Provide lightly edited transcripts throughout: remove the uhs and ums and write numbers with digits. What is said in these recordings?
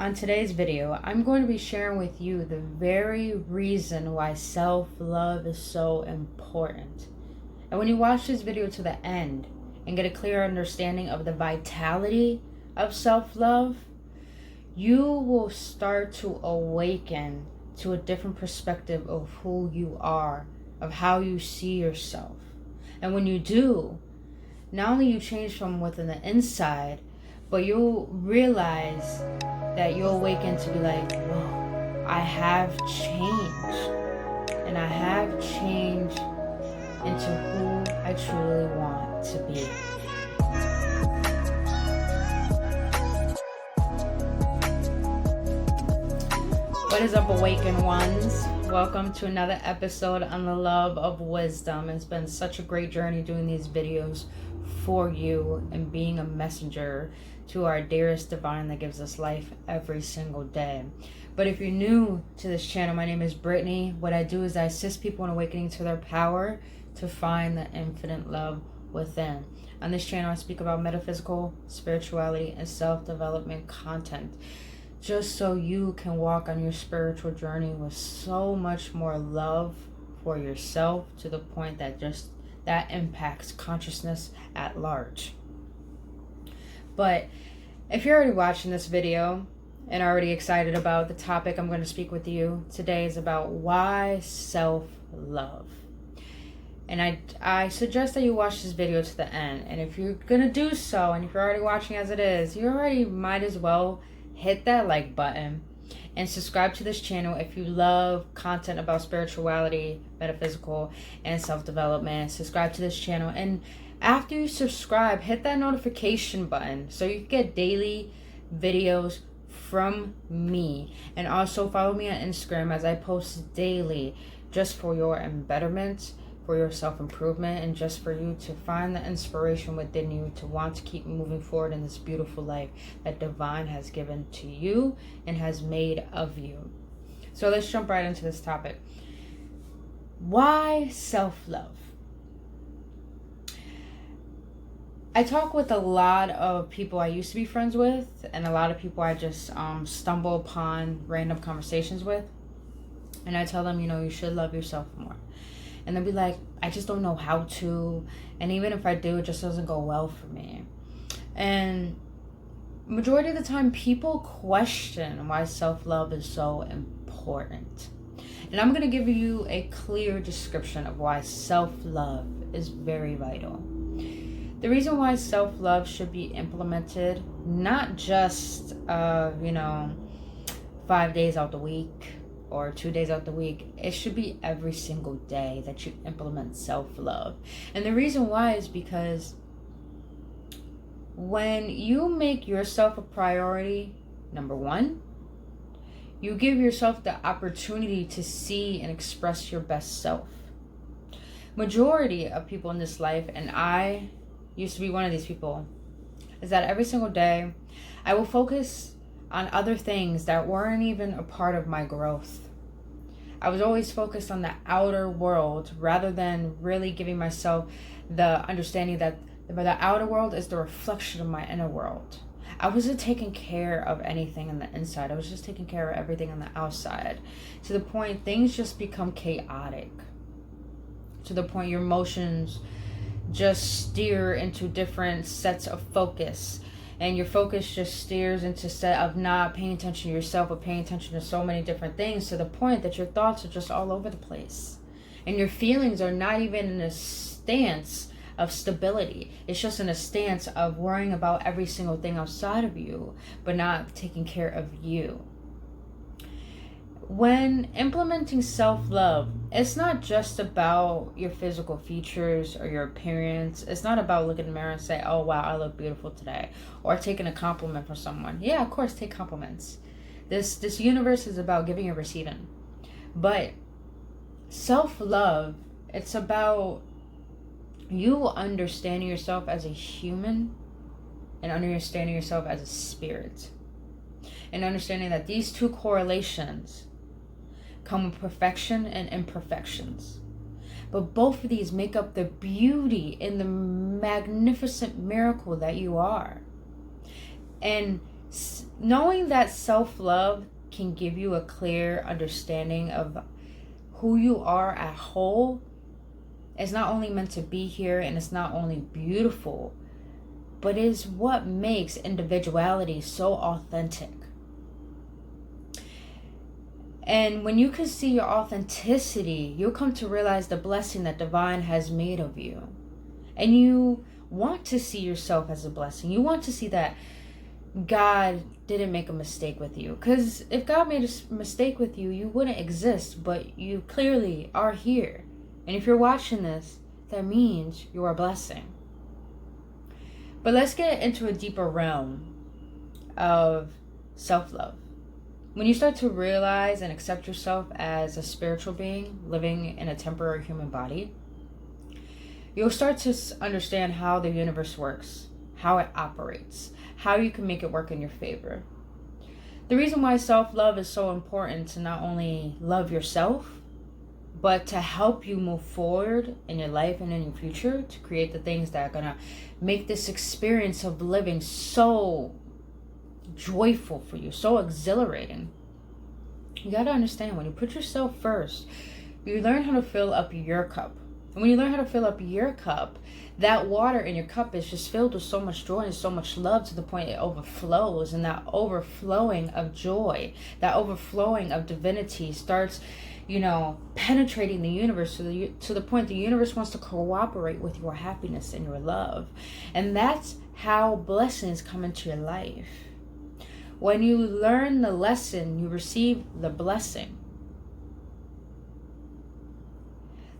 On today's video, I'm going to be sharing with you the very reason why self-love is so important. And when you watch this video to the end and get a clear understanding of the vitality of self-love, you will start to awaken to a different perspective of who you are, of how you see yourself. And when you do, not only you change from within the inside, but you'll realize that you'll awaken to be like, whoa, I have changed. And I have changed into who I truly want to be. What is up, awakened ones? Welcome to another episode on the love of wisdom. It's been such a great journey doing these videos for you and being a messenger to our dearest divine that gives us life every single day. But if you're new to this channel, my name is Brittany. What I do is I assist people in awakening to their power to find the infinite love within. On this channel, I speak about metaphysical, spirituality, and self-development content, just so you can walk on your spiritual journey with so much more love for yourself, to the point that that impacts consciousness at large. But if you're already watching this video and already excited about the topic I'm going to speak with you today, is about why self-love. And I suggest that you watch this video to the end. And if you're going to do so, and if you're already watching as it is, you already might as well hit that like button and subscribe to this channel if you love content about spirituality, metaphysical, and self-development. Subscribe to this channel, and after you subscribe, hit that notification button so you get daily videos from me. And also follow me on Instagram, as I post daily, just for your embetterment, for your self-improvement, and just for you to find the inspiration within you to want to keep moving forward in this beautiful life that divine has given to you and has made of you. So let's jump right into this topic. Why self-love? I talk with a lot of people I used to be friends with, and a lot of people I just stumble upon random conversations with. And I tell them, you should love yourself more. And they'll be like, I just don't know how to. And even if I do, it just doesn't go well for me. And majority of the time, people question why self-love is so important. And I'm going to give you a clear description of why self-love is very vital. The reason why self-love should be implemented, not just, 5 days out the week or 2 days out the week. It should be every single day that you implement self-love. And the reason why is because when you make yourself a priority, number one, you give yourself the opportunity to see and express your best self. Majority of people in this life, and I used to be one of these people, is that every single day I will focus on other things that weren't even a part of my growth. I was always focused on the outer world rather than really giving myself the understanding that the outer world is the reflection of my inner world. I wasn't taking care of anything on the inside. I was just taking care of everything on the outside, to the point things just become chaotic, to the point your emotions just steer into different sets of focus, and your focus just steers into set of not paying attention to yourself, but paying attention to so many different things, to the point that your thoughts are just all over the place, and your feelings are not even in a stance of stability. It's just in a stance of worrying about every single thing outside of you, but not taking care of you. When implementing self-love, it's not just about your physical features or your appearance. It's not about looking in the mirror and say, oh wow, I look beautiful today, or taking a compliment from someone. Yeah, of course, take compliments. This universe is about giving and receiving. But self-love, it's about you understanding yourself as a human and understanding yourself as a spirit, and understanding that these two correlations come with perfection and imperfections. But both of these make up the beauty and the magnificent miracle that you are. And knowing that self-love can give you a clear understanding of who you are at whole is not only meant to be here, and it's not only beautiful, but is what makes individuality so authentic. And when you can see your authenticity, you'll come to realize the blessing that divine has made of you. And you want to see yourself as a blessing. You want to see that God didn't make a mistake with you. Because if God made a mistake with you, you wouldn't exist. But you clearly are here. And if you're watching this, that means you're a blessing. But let's get into a deeper realm of self-love. When you start to realize and accept yourself as a spiritual being living in a temporary human body, you'll start to understand how the universe works, how it operates, how you can make it work in your favor. The reason why self-love is so important to not only love yourself, but to help you move forward in your life and in your future to create the things that are going to make this experience of living so joyful for you, so exhilarating. You got to understand, when you put yourself first, you learn how to fill up your cup. And when you learn how to fill up your cup, that water in your cup is just filled with so much joy and so much love to the point it overflows. And that overflowing of joy, that overflowing of divinity starts, penetrating the universe to the point the universe wants to cooperate with your happiness and your love. And that's how blessings come into your life. When you learn the lesson, you receive the blessing.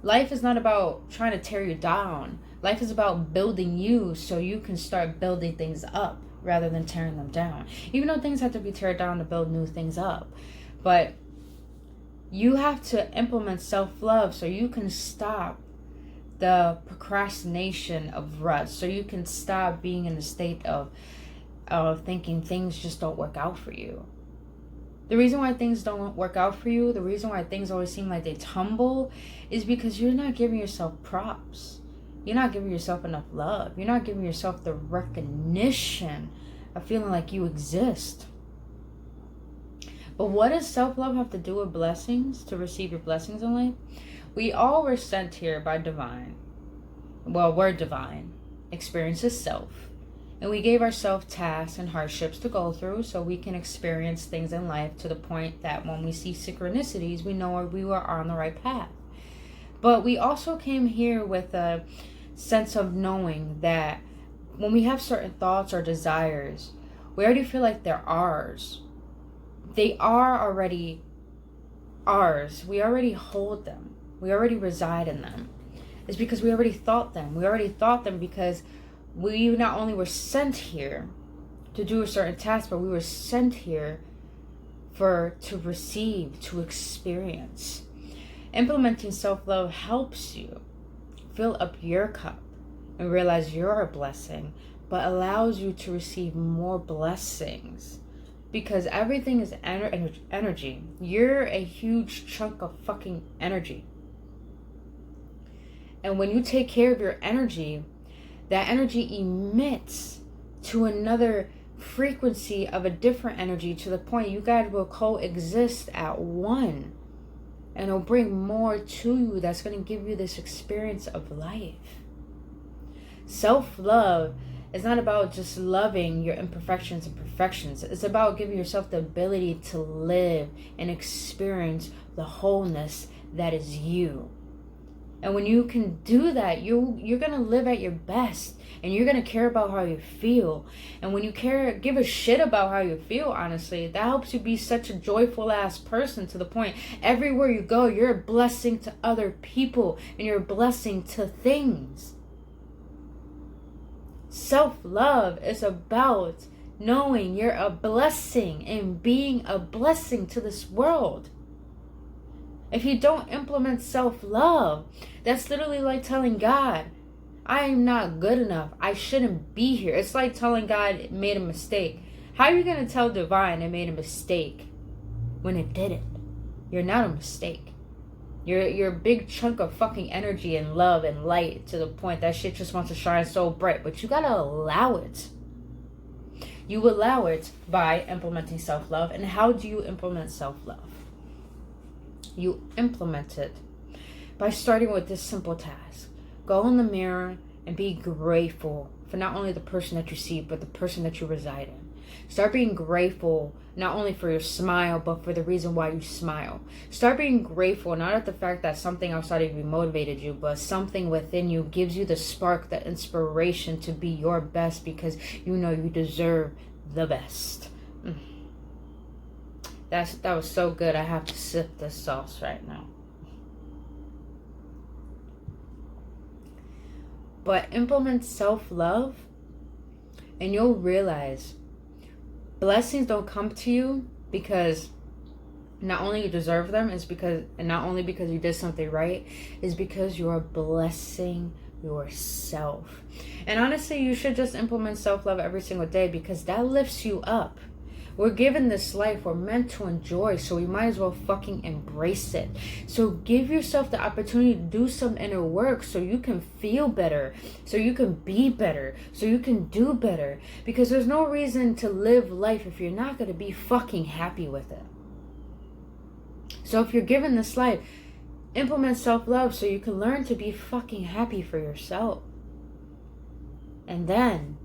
Life is not about trying to tear you down. Life is about building you so you can start building things up rather than tearing them down. Even though things have to be teared down to build new things up. But you have to implement self-love so you can stop the procrastination of ruts. So you can stop being in a state of thinking things just don't work out for you. The reason why things don't work out for you, the reason why things always seem like they tumble, is because you're not giving yourself props. You're not giving yourself enough love. You're not giving yourself the recognition of feeling like you exist. But what does self-love have to do with blessings, to receive your blessings in life? We all were sent here by divine. Well, we're divine. Experience is self. And we gave ourselves tasks and hardships to go through so we can experience things in life to the point that when we see synchronicities, we know we were on the right path. But we also came here with a sense of knowing that when we have certain thoughts or desires, we already feel like they're ours. They are already ours. We already hold them. We already reside in them. It's because we already thought them. We already thought them because we not only were sent here to do a certain task, but we were sent here to receive, to experience. Implementing self-love helps you fill up your cup and realize you're a blessing, but allows you to receive more blessings. Because everything is energy. You're a huge chunk of fucking energy. And when you take care of your energy, that energy emits to another frequency of a different energy to the point you guys will coexist at one. And it'll bring more to you that's going to give you this experience of life. Self-love is not about just loving your imperfections and perfections. It's about giving yourself the ability to live and experience the wholeness that is you. And when you can do that, you're going to live at your best. And you're going to care about how you feel. And when you give a shit about how you feel, honestly, that helps you be such a joyful ass person to the point everywhere you go, you're a blessing to other people. And you're a blessing to things. Self-love is about knowing you're a blessing and being a blessing to this world. If you don't implement self-love, that's literally like telling God, I am not good enough. I shouldn't be here. It's like telling God it made a mistake. How are you going to tell divine it made a mistake when it didn't? You're not a mistake. You're a big chunk of fucking energy and love and light to the point that shit just wants to shine so bright. But you got to allow it. You allow it by implementing self-love. And how do you implement self-love? You implement it by starting with this simple task. Go in the mirror and be grateful for not only the person that you see, but the person that you reside in. Start being grateful not only for your smile, but for the reason why you smile. Start being grateful not at the fact that something outside of you motivated you, but something within you gives you the spark, the inspiration to be your best, because you know you deserve the best. That was so good. I have to sip this sauce right now. But implement self-love and you'll realize blessings don't come to you because not only you deserve them, and not only because you did something right, is because you are blessing yourself. And honestly, you should just implement self-love every single day, because that lifts you up. We're given this life, we're meant to enjoy, so we might as well fucking embrace it. So give yourself the opportunity to do some inner work so you can feel better, so you can be better, so you can do better. Because there's no reason to live life if you're not going to be fucking happy with it. So if you're given this life, implement self-love so you can learn to be fucking happy for yourself. And then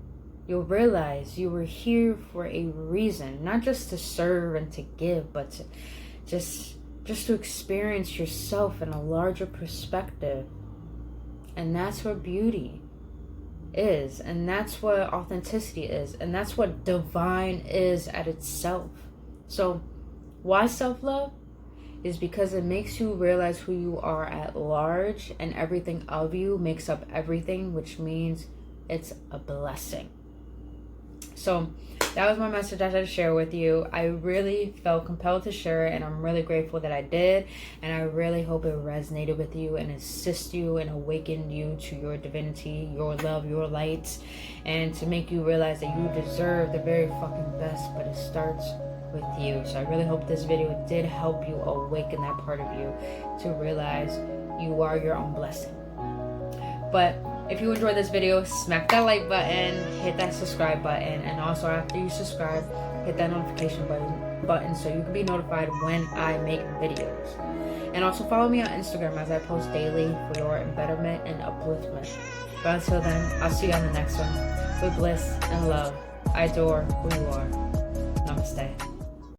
you'll realize you were here for a reason, not just to serve and to give, but to just to experience yourself in a larger perspective. And that's what beauty is, and that's what authenticity is, and that's what divine is at itself. So why self-love? Is because it makes you realize who you are at large, and everything of you makes up everything, which means it's a blessing. So that was my message I had to share with you. I really felt compelled to share it, and I'm really grateful that I did. And I really hope it resonated with you and assist you and awakened you to your divinity, your love, your light, and to make you realize that you deserve the very fucking best, but it starts with you. So I really hope this video did help you awaken that part of you to realize you are your own blessing. But if you enjoyed this video, smack that like button, hit that subscribe button, and also after you subscribe, hit that notification button so you can be notified when I make videos. And also follow me on Instagram as I post daily for your betterment and upliftment. But until then, I'll see you on the next one. With bliss and love, I adore who you are. Namaste.